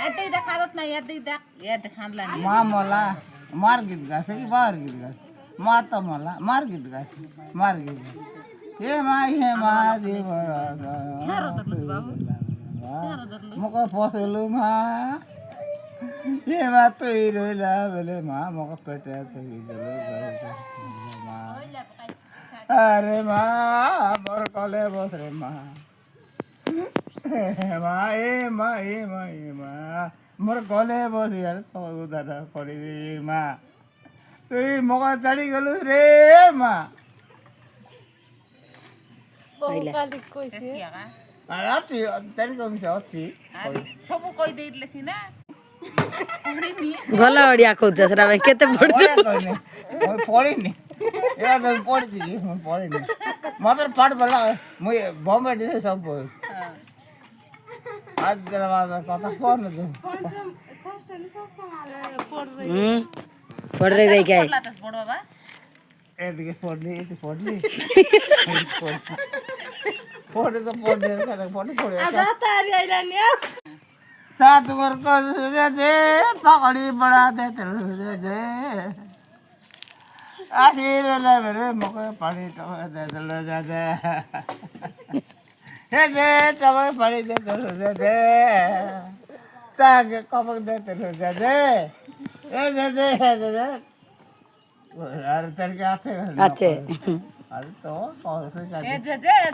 এতেই দেখা যাস না এতেই দেখ এতে খানলা নি মা মলা মার গীত গাছে কি বার গীত গাছে মা তো মলা মার গীত গাছে মার গীত হে মা জীব খেরো দলছ বাবু খেরো দলছ মক ফসলু মা হে মা তুই রইলা বলে মা মক পেটে তুই মা আরে মা বর কলে বসরে মা মা এ মা এ মা এ মা মোর কলে বসি আর তো দাদা করে মা তুই মকা চাড়ি গেলু রে মা বহুকালি কইছে কিয়া আর আছি তারি কমিছে আছি সবু কই দেইলে সিনা পড়িনি গলা ওড়িয়া কইছে সেটা ভাই কেতে পড়ছে মই পড়িনি এরা তো পড়ছি মই পড়িনি মাদার পাঠ বলা মই বম্বে দিনে সব বই আজ জরা কথা কোন তো পড় রে ভাই গায় লাতাস বড় বাবা এদিকে পড়লি এদিকে পড়লি পড়ে তো পড়ে কথা পড়ে পড়ে তারি আইলা নিয়া सात वर को जे पकड़ी बड़ा दे जे आखिर ले मेरे मके पानी तो दे दे जे हे जे तब पानी दे जे साग कपक दे जे ए जे अरे तेरे के आते আছে अरे तो कौन से এ যে যে